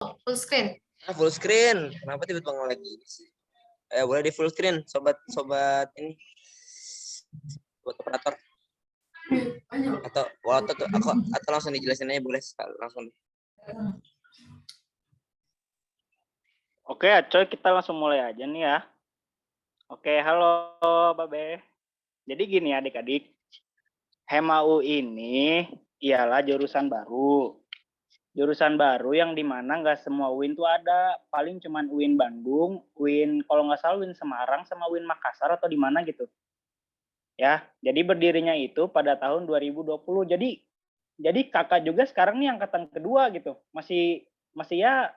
Full screen. Full screen. Kenapa tiba-tiba nge-lag gini sih? Boleh di full screen, sobat ini. Buat operator. Atau langsung dijelasin aja boleh langsung. Oke, Acoy, kita langsung mulai aja nih ya. Oke, halo Babe. Jadi gini adik-adik, HEMAU ini ialah jurusan baru. Jurusan baru yang dimana nggak semua UIN tuh ada. Paling cuman UIN Bandung, UIN kalau nggak salah UIN Semarang, sama UIN Makassar atau di mana gitu. Ya, jadi berdirinya itu pada tahun 2020. Jadi kakak juga sekarang nih angkatan kedua gitu. Masih ya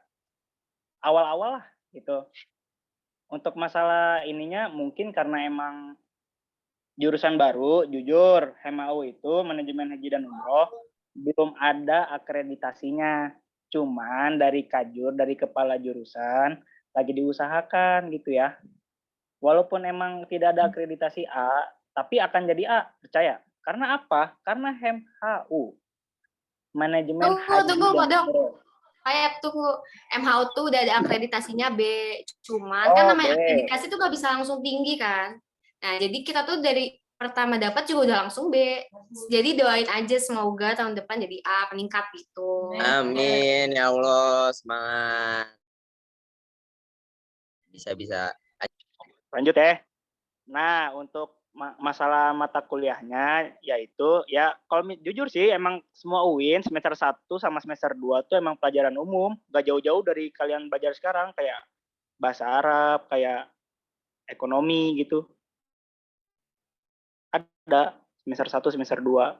awal-awal lah gitu. Untuk masalah ininya mungkin karena emang jurusan baru, jujur HEMAU itu manajemen haji dan umroh belum ada akreditasinya. Cuman dari kajur, dari kepala jurusan lagi diusahakan gitu ya. Walaupun emang tidak ada akreditasi A, tapi akan jadi A, percaya. Karena apa? Karena HEMHU, manajemen haji dan umroh. Kayak tuh MHU tuh udah ada akreditasinya B, cuman kan namanya akreditasi tuh gak bisa langsung tinggi kan. Nah jadi kita tuh dari pertama dapat juga udah langsung B. Jadi doain aja semoga tahun depan jadi A meningkat gitu. Amin ya Allah, semangat. Bisa. Lanjut ya. Nah untuk masalah mata kuliahnya yaitu ya kalau jujur sih emang semua UIN semester 1 sama semester 2 tuh emang pelajaran umum, gak jauh-jauh dari kalian belajar sekarang kayak bahasa Arab, kayak ekonomi gitu. Ada semester 1, semester 2.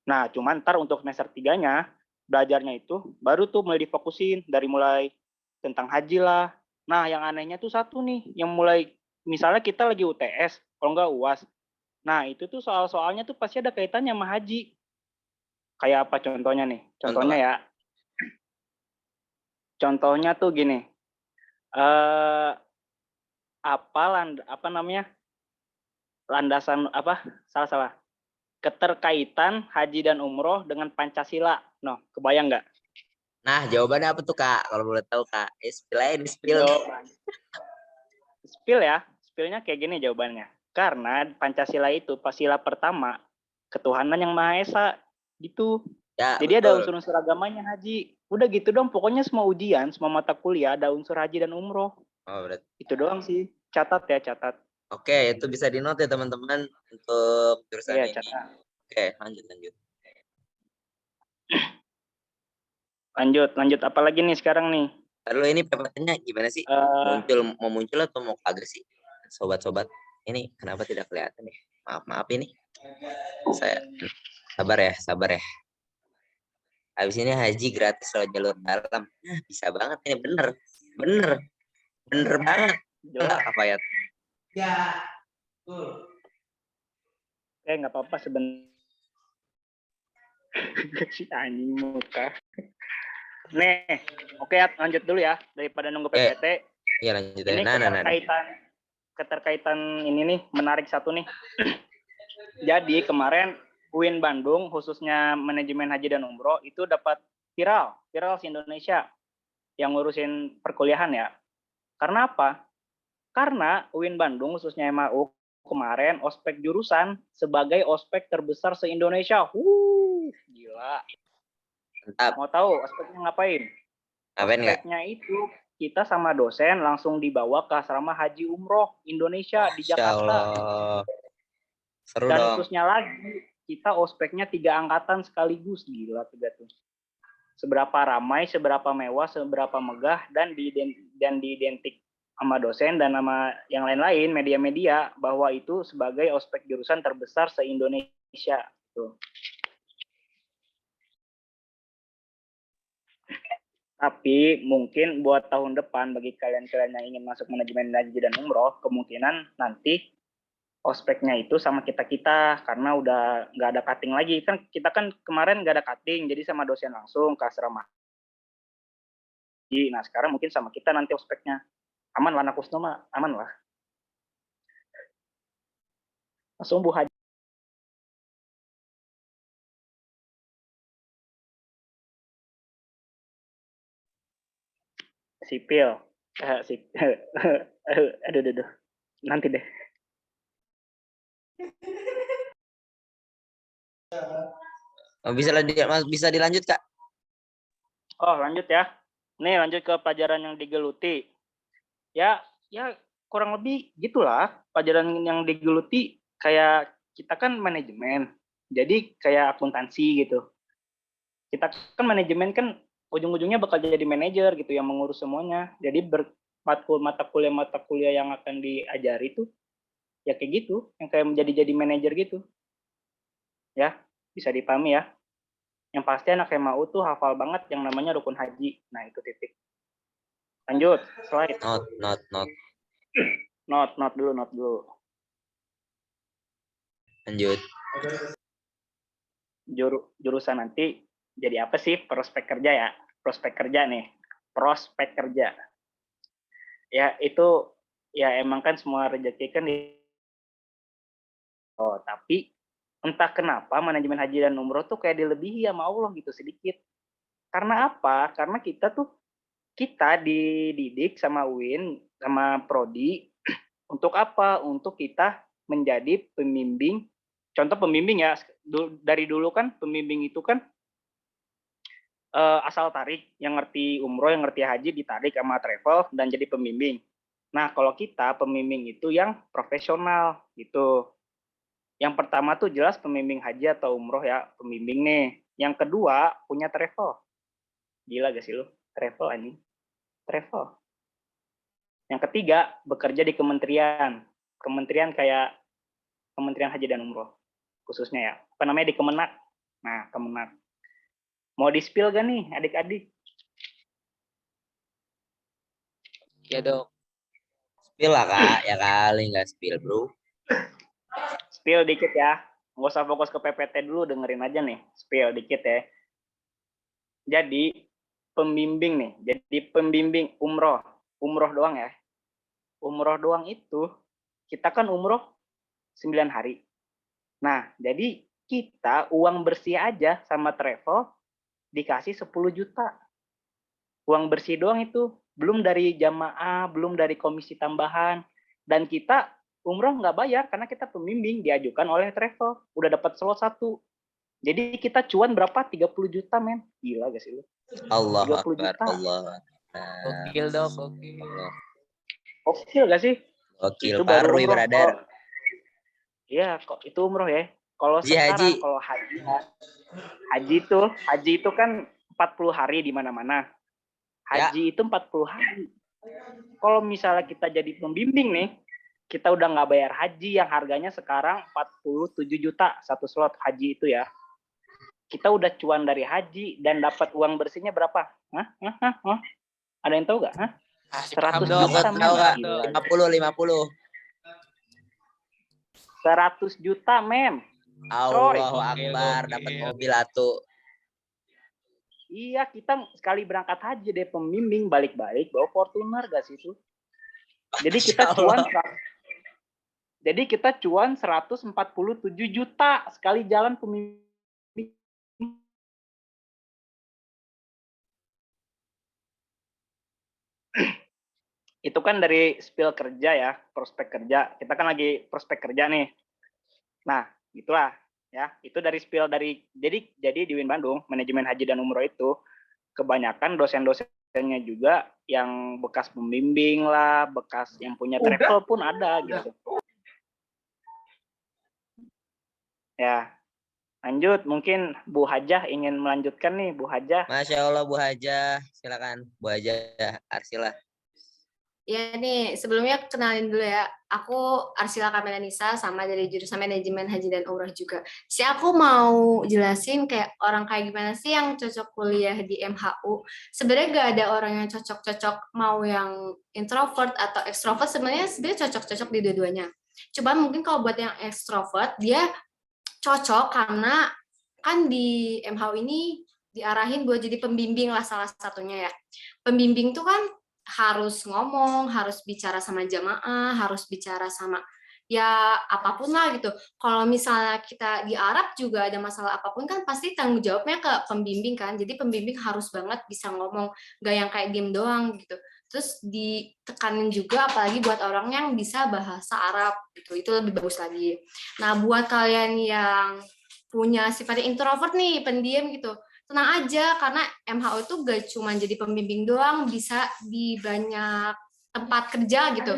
Nah, cuman ntar untuk semester 3-nya belajarnya itu baru tuh mulai difokusin dari mulai tentang haji lah. Nah, yang anehnya tuh satu nih, yang mulai misalnya kita lagi UTS, kalau nggak UAS. Nah, itu tuh soal-soalnya tuh pasti ada kaitannya sama haji. Kayak apa contohnya nih? Contohnya ya. Contohnya tuh gini. Landasan apa? Salah. Keterkaitan haji dan umroh dengan Pancasila. No, kebayang nggak? Nah, jawabannya apa tuh, Kak? Kalau boleh tahu, Kak. Spill. Spill ya. Spillnya kayak gini jawabannya. Karena Pancasila itu sila pertama, ketuhanan yang Maha Esa. Gitu. Ya, jadi betul. ada unsur-unsur agamanya haji. Udah gitu dong. Pokoknya semua ujian, semua mata kuliah ada unsur haji dan umroh. Oh, berarti. Itu doang sih. Catat. Oke, itu bisa di-note ya teman-teman untuk jurusan ini. Catat. Oke, lanjut. Lanjut. Apalagi nih sekarang nih? Lalu ini PPT-nya gimana sih? Mau muncul atau mau kagak sih? Sobat-sobat, ini kenapa tidak kelihatan nih? Maaf ini. Saya sabar ya. Habis ini haji gratis lewat jalur dalam. Nah, bisa banget ini, bener banget. Enggak apa ya? Ya. Nggak apa-apa sebenarnya. Si anjing muka. Nih, oke, lanjut dulu ya daripada nunggu PPT. Iya, lanjut. Ini keterkaitan ini nih menarik satu nih. Jadi kemarin UIN Bandung khususnya manajemen haji dan umroh itu dapat viral se-Indonesia yang ngurusin perkuliahan ya. Karena apa? Karena UIN Bandung khususnya MAU kemarin ospek jurusan sebagai ospek terbesar se-Indonesia. Gila. Mantap. Mau tahu ospeknya ngapain? Ospeknya itu kita sama dosen langsung dibawa ke asrama haji umroh Indonesia di Jakarta. Seru dan dong. Khususnya lagi kita ospeknya 3 angkatan sekaligus. Gila 3 tuh. Seberapa ramai, seberapa mewah, seberapa megah dan diidentik sama dosen dan sama yang lain-lain media-media bahwa itu sebagai ospek jurusan terbesar se-Indonesia. Tuh. Tapi mungkin buat tahun depan bagi kalian-kalian yang ingin masuk manajemen haji dan umroh, kemungkinan nanti ospeknya itu sama kita karena udah nggak ada cutting lagi. Kan kita kan kemarin nggak ada cutting, jadi sama dosen langsung ke asrama. Nah sekarang mungkin sama kita nanti ospeknya. Aman lah, anak Kusno mah aman lah. Langsung Bu Haji. sipil. Aduh. Nanti deh. Bisa dilanjut, Kak? Oh, lanjut ya. Nih, lanjut ke pelajaran yang digeluti. Ya kurang lebih gitulah. Pelajaran yang digeluti kayak kita kan manajemen. Jadi kayak akuntansi gitu. Kita kan manajemen kan ujung-ujungnya bakal jadi manajer gitu yang mengurus semuanya. Jadi mata kuliah yang akan diajari itu ya kayak gitu, yang kayak jadi manajer gitu. Ya, bisa dipahami ya. Yang pasti anak MAU tuh hafal banget yang namanya rukun haji. Nah, itu titik. Lanjut, slide. Not dulu. Lanjut. Jurusan nanti jadi apa sih? Prospek kerja ya. Prospek kerja nih. Prospek kerja. Ya, itu ya emang kan semua rezeki kan tapi entah kenapa manajemen haji dan umroh tuh kayak dilebihi sama Allah gitu sedikit. Karena apa? Karena kita dididik sama UIN, sama Prodi, untuk apa? Untuk kita menjadi pembimbing. Contoh pembimbing ya, dari dulu kan pembimbing itu kan asal tarik, yang ngerti umroh, yang ngerti haji, ditarik sama travel, dan jadi pembimbing. Nah, kalau kita pembimbing itu yang profesional gitu. Yang pertama tuh jelas pembimbing haji atau umroh ya, pembimbing nih. Yang kedua, punya travel. Gila gak sih lu? Travel anjing. Travel. Yang ketiga, bekerja di kementerian. Kementerian kayak Kementerian Haji dan Umroh. Khususnya ya. Apa namanya di Kemenak. Nah, Kemenak. Mau di-spill gak nih adik-adik? Ya dok. Spill lah Kak. Ya kali nggak spill bro. Spill dikit ya. Nggak usah fokus ke PPT dulu, dengerin aja nih. Spill dikit ya. Jadi, pembimbing nih. Jadi pembimbing umroh. Umroh doang ya. Umroh doang itu, kita kan umroh 9 hari. Nah, jadi kita uang bersih aja sama travel dikasih 10 juta. Uang bersih doang itu. Belum dari jamaah, belum dari komisi tambahan. Dan kita umroh nggak bayar karena kita pembimbing diajukan oleh travel. Udah dapat slot 1. Jadi kita cuan berapa? 30 juta, men. Gila gak sih lu? Allah 30 Akbar. juta. Allah. Gokil dok, gokil. Gokil gak sih? Gokil, Itu baru parui umroh. brother. Iya, kok itu umroh ya. Kalau sekarang kalau haji itu kan 40 hari di mana-mana. Haji itu 40 hari. Kalau misalnya kita jadi pembimbing nih, kita udah nggak bayar haji yang harganya sekarang 47 juta satu slot haji itu ya. Kita udah cuan dari haji dan dapat uang bersihnya berapa? Hah? Ada yang tahu nggak? 100 juta. Tahu nggak? 50. 100 juta, men. Allahu Akbar, dapat mobil atuh. Iya, kita sekali berangkat haji deh pembimbing, balik-balik bawa Fortuner gak sih itu? Jadi kita cuan 147 juta sekali jalan pembimbing. Itu kan dari spill kerja ya, prospek kerja. Kita kan lagi prospek kerja nih. Nah, itulah ya. Itu dari spill dari jadi di UIN Bandung, manajemen haji dan umroh itu kebanyakan dosen-dosennya juga yang bekas pembimbing lah, bekas yang punya travel pun ada gitu. Ya, lanjut. Mungkin Bu Hajah ingin melanjutkan nih, Bu Hajah. Masya Allah Bu Hajah, silakan Bu Hajah Arsila. Ya nih, sebelumnya kenalin dulu ya. Aku Arsila Kamila Nisa, sama dari jurusan manajemen haji dan umroh juga. Aku mau jelasin kayak orang kayak gimana sih yang cocok kuliah di MHU. Sebenarnya gak ada orang yang cocok-cocok mau yang introvert atau extrovert, sebenarnya cocok-cocok di dua-duanya. Cuman mungkin kalau buat yang extrovert, dia cocok karena kan di MHU ini diarahin buat jadi pembimbing lah salah satunya ya. Pembimbing tuh kan harus ngomong, harus bicara sama jamaah, harus bicara sama ya apapun lah gitu. Kalau misalnya kita di Arab juga ada masalah apapun kan pasti tanggung jawabnya ke pembimbing kan. Jadi pembimbing harus banget bisa ngomong, gak yang kayak diem doang gitu. Terus ditekanin juga apalagi buat orang yang bisa bahasa Arab gitu, itu lebih bagus lagi. Nah, buat kalian yang punya sifat introvert nih, pendiam gitu, tenang aja karena MHO itu gak cuma jadi pembimbing doang, bisa di banyak tempat kerja gitu.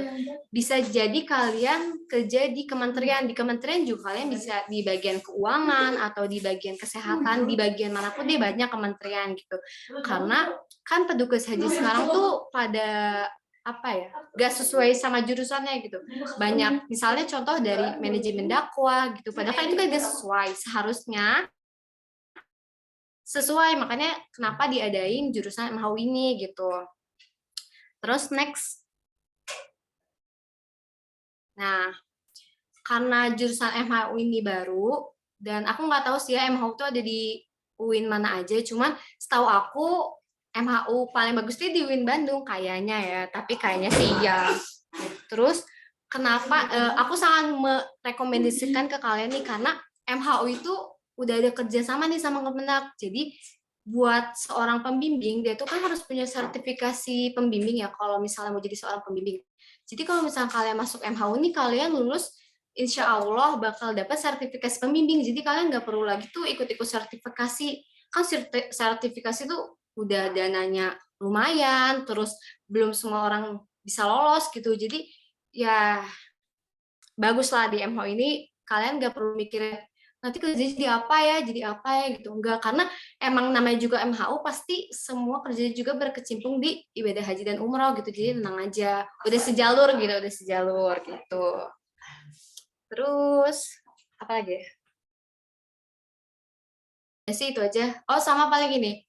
Bisa jadi kalian kerja di kementerian juga kalian bisa di bagian keuangan atau di bagian kesehatan, di bagian manapun dia banyak kementerian gitu. Karena kan petugas haji sekarang tuh pada apa ya, gak sesuai sama jurusannya gitu. Banyak misalnya contoh dari manajemen dakwah gitu, padahal kan itu kan gak sesuai, seharusnya sesuai, makanya kenapa diadain jurusan MHU ini gitu. Terus next, nah karena jurusan MHU ini baru dan aku nggak tahu sih ya MHU itu ada di UIN mana aja, cuman setahu aku MHU paling bagus itu di UIN Bandung kayaknya ya, tapi kayaknya sih ya. Terus kenapa aku sangat merekomendasikan ke kalian nih karena MHU itu udah ada kerjasama nih sama Kemenak. Jadi buat seorang pembimbing dia tuh kan harus punya sertifikasi pembimbing ya kalau misalnya mau jadi seorang pembimbing. Jadi kalau misalnya kalian masuk MHU nih kalian lulus insya Allah bakal dapat sertifikasi pembimbing. Jadi kalian nggak perlu lagi tuh ikut-ikut sertifikasi. Kan sertifikasi tuh udah dananya lumayan, terus belum semua orang bisa lolos gitu. Jadi ya bagus lah di MHU ini kalian nggak perlu mikir nanti kerja jadi apa ya gitu. Enggak, karena emang namanya juga MHU pasti semua kerja juga berkecimpung di ibadah haji dan umroh gitu. Jadi tenang aja, udah sejalur gitu. Terus apa lagi ya sih itu aja. Oh sama paling ini,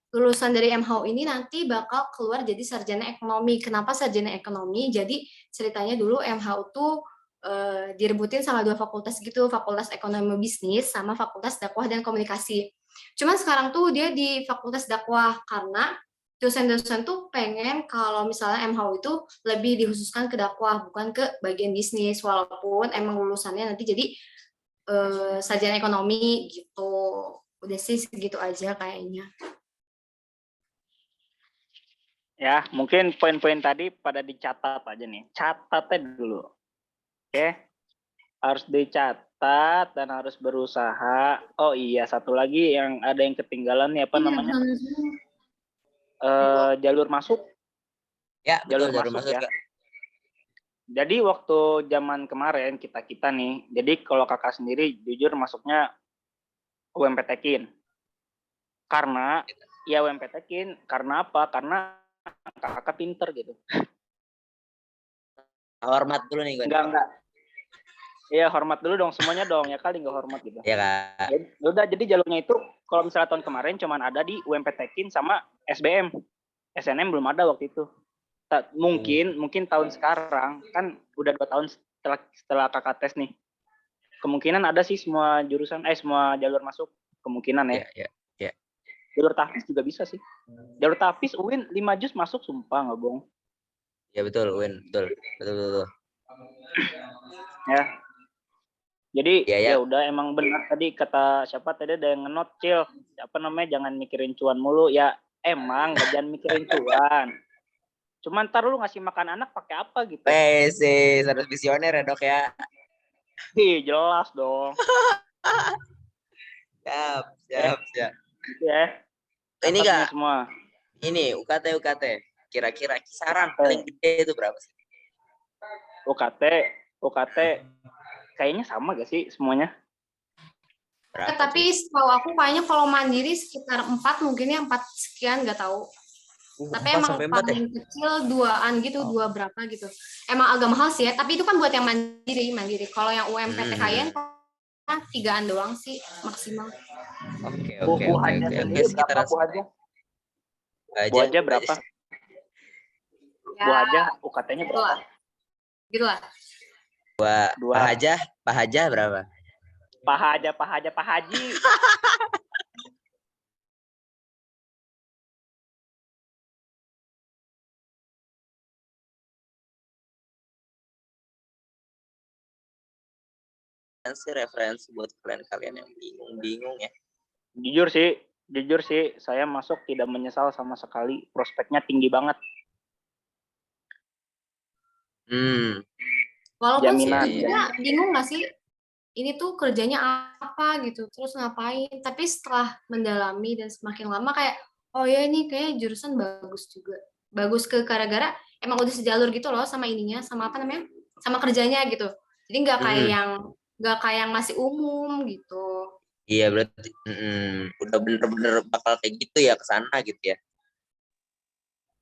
lulusan dari MHU ini nanti bakal keluar jadi sarjana ekonomi. Kenapa sarjana ekonomi? Jadi ceritanya dulu MHU tuh direbutin sama 2 fakultas gitu, fakultas ekonomi bisnis sama fakultas dakwah dan komunikasi. Cuman sekarang tuh dia di fakultas dakwah karena dosen-dosen tuh pengen kalau misalnya MHU itu lebih dikhususkan ke dakwah bukan ke bagian bisnis, walaupun emang lulusannya nanti jadi sarjana ekonomi gitu. Udah sih segitu aja kayaknya. Ya, mungkin poin-poin tadi pada dicatat aja nih. Catatnya dulu. Oke. Harus dicatat dan harus berusaha. Oh iya, satu lagi yang ada yang ketinggalan nih apa namanya? Jalur masuk. Ya, betul, jalur masuk ya. Jadi waktu zaman kemarin kita nih, jadi kalau kakak sendiri jujur masuknya UMPTKIN. Karena ya UMPTKIN, karena apa? Karena kakak pinter gitu. Hormat dulu nih gue. Enggak. Iya, hormat dulu dong semuanya dong, ya kali nggak hormat gitu. Iya, Kak. Udah, jadi jalurnya itu kalau misalnya tahun kemarin cuman ada di UMPTKIN sama SBM. SNM belum ada waktu itu. Mungkin tahun sekarang kan udah 2 tahun setelah kakak tes nih. Kemungkinan ada sih semua jurusan semua jalur masuk, kemungkinan ya. Iya. Jalur tahfiz juga bisa sih. Jalur tahfiz UIN 5 juz masuk, sumpah nggak bohong. Ya betul, UIN, betul. Ya. Jadi ya udah emang benar tadi kata siapa tadi ada yang ngenot Cil. Apa namanya, jangan mikirin cuan mulu. Ya emang jangan mikirin cuan. Cuman ntar lu ngasih makan anak pakai apa gitu. sih harus visioner ya, Dok ya. Jelas dong. Siap. Ya. Ini Kak. Semua. Ini UKT. Kira-kira kisaran paling gede itu berapa sih? UKT kayaknya sama gak sih semuanya? Tapi setahu aku kayaknya kalau mandiri sekitar 4 mungkin ya, 4 sekian nggak tahu. Tapi emang paling kecil 2-an gitu, 2 berapa gitu. Emang agak mahal sih ya, tapi itu kan buat yang mandiri. Kalau yang UMPTKIN 3-an doang sih maksimal. Oke. Sekitar Bu aja berapa? Bu aja UKT-nya berapa? Gitu lah. Pak Haja berapa? Pak Haji. Referensi buat kalian yang bingung ya. Jujur sih, saya masuk tidak menyesal sama sekali. Prospeknya tinggi banget. Walaupun Jaminan. sebenarnya bingung nggak sih, ini tuh kerjanya apa gitu, terus ngapain. Tapi setelah mendalami dan semakin lama kayak, oh ya ini kayak jurusan bagus juga. Bagus gara-gara emang udah sejalur gitu loh sama ininya, sama apa namanya, sama kerjanya gitu. Jadi nggak kayak yang masih umum gitu. Iya berarti udah bener-bener bakal kayak gitu ya ke sana gitu ya.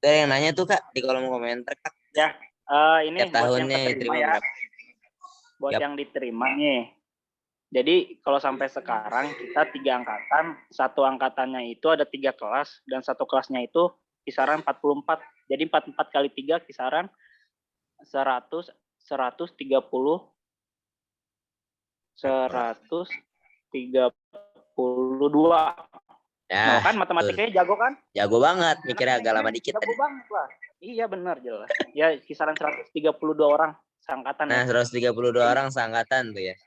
Ada yang nanya tuh Kak di kolom komentar Kak. Ya, ini Tiap buat yang tahunnya keterima diterima ya. berapa? Buat Yap. yang diterima nih. Jadi kalau sampai sekarang kita 3 angkatan, satu angkatannya itu ada 3 kelas dan satu kelasnya itu kisaran 44. Jadi 44 kali 3 kisaran 100, 130, 132. Ya, Kan matematikanya jago kan? jago banget, mikirnya agak lama dikit jago tadi. banget lah. Iya benar jelas. Ya kisaran 132 orang seangkatan Nah, ya. 132 orang seangkatan tuh ya.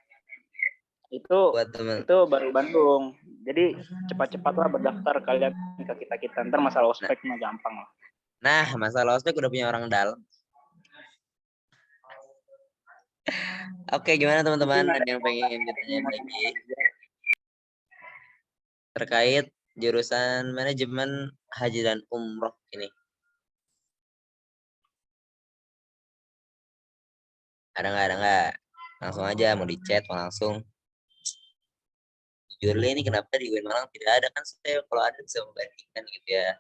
Itu Buat temen. itu baru Bandung. Jadi cepat-cepatlah berdaftar kalian ke kita. Ntar masalah ospek mah gampang lah. Nah, masalah ospek udah punya orang dalam. Oke, gimana teman-teman? Ada yang pengen ditanyain lagi terkait jurusan manajemen haji dan umroh ini? Ada nggak? Langsung aja, mau di chat, mau langsung. Jujur ini kenapa di UIN Malang tidak ada kan? Saya kalau ada bisa membandingkan gitu ya.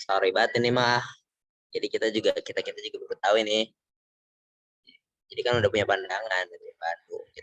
Sorry banget ini mah. Jadi kita juga baru tahu ini. Jadi kan udah punya pandangan dari Bandung.